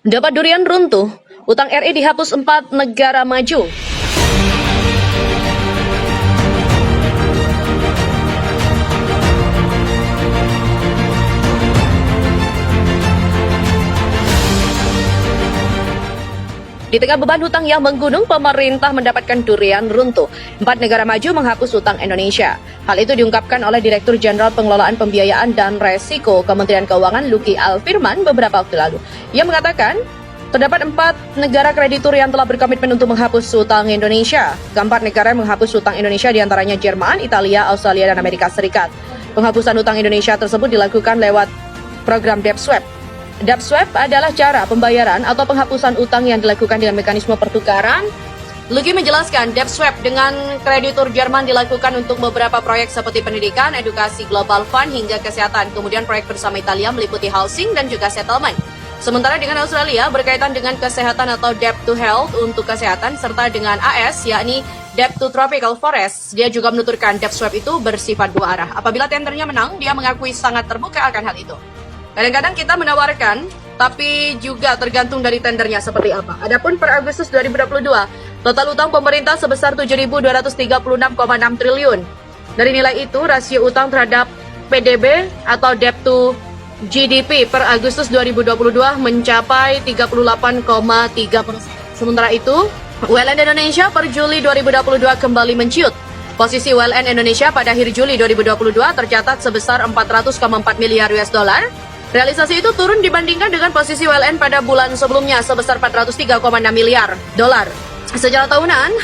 Dapat durian runtuh, utang RI dihapus 4 negara maju. Di tengah beban hutang yang menggunung, pemerintah mendapatkan durian runtuh. 4 negara maju menghapus hutang Indonesia. Hal itu diungkapkan oleh Direktur Jenderal Pengelolaan Pembiayaan dan Resiko Kementerian Keuangan Luki Alfirman beberapa waktu lalu. Ia mengatakan, terdapat 4 negara kreditur yang telah berkomitmen untuk menghapus hutang Indonesia. Keempat negara yang menghapus hutang Indonesia diantaranya Jerman, Italia, Australia, dan Amerika Serikat. Penghapusan hutang Indonesia tersebut dilakukan lewat program debt swap. Debt swap adalah cara pembayaran atau penghapusan utang yang dilakukan dengan mekanisme pertukaran. Luki menjelaskan, debt swap dengan kreditur Jerman dilakukan untuk beberapa proyek seperti pendidikan, edukasi, global fund, hingga kesehatan. Kemudian proyek bersama Italia meliputi housing dan juga settlement. Sementara dengan Australia berkaitan dengan kesehatan atau debt to health untuk kesehatan, serta dengan AS yakni debt to tropical forest. Dia juga menuturkan debt swap itu bersifat dua arah. Apabila tendernya menang, dia mengakui sangat terbuka akan hal itu. Kadang-kadang kita menawarkan, tapi juga tergantung dari tendernya seperti apa. Adapun per Agustus 2022, total utang pemerintah sebesar 7.236,6 triliun. Dari nilai itu, rasio utang terhadap PDB atau debt to GDP per Agustus 2022 mencapai 38,3%. Sementara itu, ULN Indonesia per Juli 2022 kembali menciut. Posisi ULN Indonesia pada akhir Juli 2022 tercatat sebesar 400,4 miliar US dollar. Realisasi itu turun dibandingkan dengan posisi ULN pada bulan sebelumnya sebesar 403,6 miliar dolar. Secara tahunan,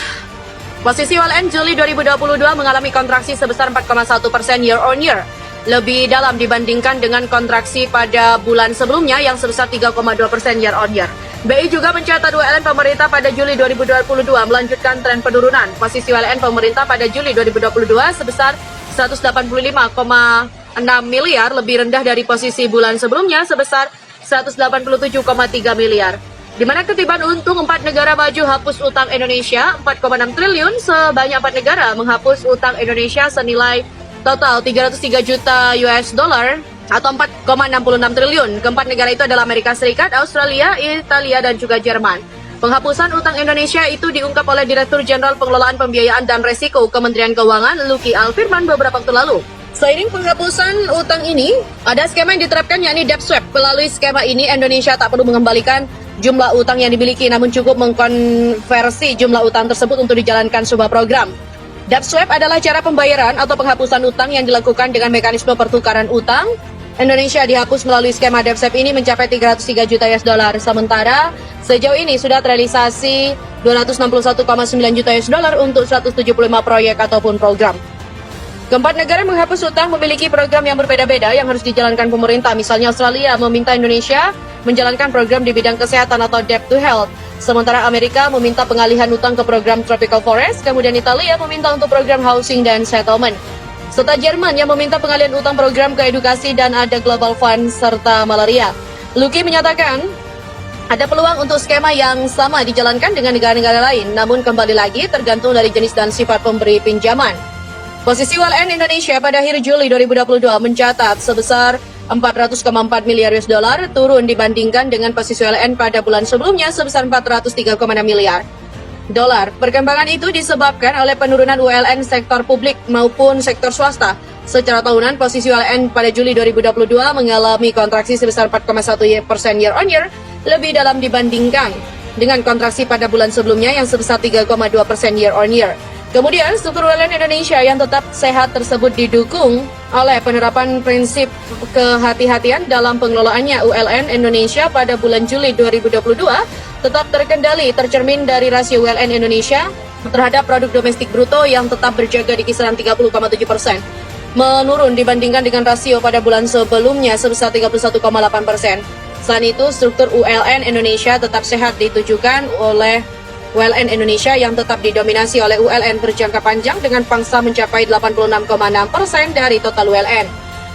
posisi ULN Juli 2022 mengalami kontraksi sebesar 4,1% year on year, lebih dalam dibandingkan dengan kontraksi pada bulan sebelumnya yang sebesar 3,2% year on year. BI juga mencatat ULN pemerintah pada Juli 2022 melanjutkan tren penurunan. Posisi ULN pemerintah pada Juli 2022 sebesar 185,6 miliar, lebih rendah dari posisi bulan sebelumnya sebesar 187,3 miliar. Di mana ketiban untung 4 negara maju hapus utang Indonesia 4,6 triliun, sebanyak 4 negara menghapus utang Indonesia senilai total 303 juta US dollar atau 4,66 triliun. Keempat negara itu adalah Amerika Serikat, Australia, Italia, dan juga Jerman. Penghapusan utang Indonesia itu diungkap oleh Direktur Jenderal Pengelolaan Pembiayaan dan Resiko Kementerian Keuangan Luki Alfirman beberapa waktu lalu. Seiring penghapusan utang ini, ada skema yang diterapkan yakni debt swap. Melalui skema ini, Indonesia tak perlu mengembalikan jumlah utang yang dimiliki, namun cukup mengkonversi jumlah utang tersebut untuk dijalankan sebuah program. Debt swap adalah cara pembayaran atau penghapusan utang yang dilakukan dengan mekanisme pertukaran utang. Indonesia dihapus melalui skema debt swap ini mencapai 303 juta US dollar. Sementara sejauh ini sudah terrealisasi 261,9 juta US dollar untuk 175 proyek ataupun program. Keempat negara yang menghapus utang memiliki program yang berbeda-beda yang harus dijalankan pemerintah. Misalnya Australia meminta Indonesia menjalankan program di bidang kesehatan atau debt to health. Sementara Amerika meminta pengalihan utang ke program tropical forest. Kemudian Italia meminta untuk program housing dan settlement. Serta Jerman yang meminta pengalihan utang program ke edukasi dan ada global fund serta malaria. Luki menyatakan, ada peluang untuk skema yang sama dijalankan dengan negara-negara lain. Namun kembali lagi tergantung dari jenis dan sifat pemberi pinjaman. Posisi ULN Indonesia pada akhir Juli 2022 mencatat sebesar 400,4 miliar US dollar, turun dibandingkan dengan posisi ULN pada bulan sebelumnya sebesar 403,6 miliar dolar. Perkembangan itu disebabkan oleh penurunan ULN sektor publik maupun sektor swasta. Secara tahunan, posisi ULN pada Juli 2022 mengalami kontraksi sebesar 4,1% year on year, lebih dalam dibandingkan dengan kontraksi pada bulan sebelumnya yang sebesar 3,2% year on year. Kemudian, struktur ULN Indonesia yang tetap sehat tersebut didukung oleh penerapan prinsip kehati-hatian dalam pengelolaannya. ULN Indonesia pada bulan Juli 2022 tetap terkendali, tercermin dari rasio ULN Indonesia terhadap produk domestik bruto yang tetap berjaga di kisaran 30,7%. Menurun dibandingkan dengan rasio pada bulan sebelumnya sebesar 31,8%. Selain itu, struktur ULN Indonesia tetap sehat ditujukan oleh ULN Indonesia yang tetap didominasi oleh ULN berjangka panjang dengan pangsa mencapai 86,6% dari total ULN.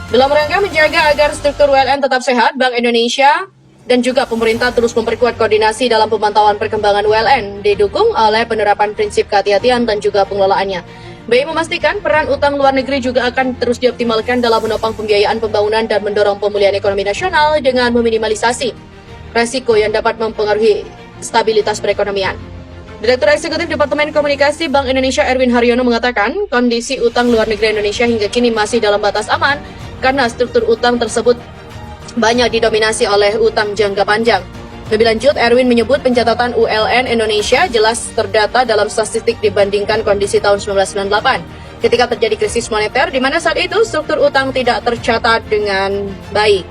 Dalam rangka menjaga agar struktur ULN tetap sehat, Bank Indonesia dan juga pemerintah terus memperkuat koordinasi dalam pemantauan perkembangan ULN, didukung oleh penerapan prinsip kehati-hatian dan juga pengelolaannya. BI memastikan peran utang luar negeri juga akan terus dioptimalkan dalam menopang pembiayaan pembangunan dan mendorong pemulihan ekonomi nasional dengan meminimalisasi resiko yang dapat mempengaruhi stabilitas perekonomian. Direktur Eksekutif Departemen Komunikasi Bank Indonesia Erwin Haryono mengatakan kondisi utang luar negeri Indonesia hingga kini masih dalam batas aman karena struktur utang tersebut banyak didominasi oleh utang jangka panjang. Lebih lanjut, Erwin menyebut pencatatan ULN Indonesia jelas terdata dalam statistik dibandingkan kondisi tahun 1998 ketika terjadi krisis moneter di mana saat itu struktur utang tidak tercatat dengan baik.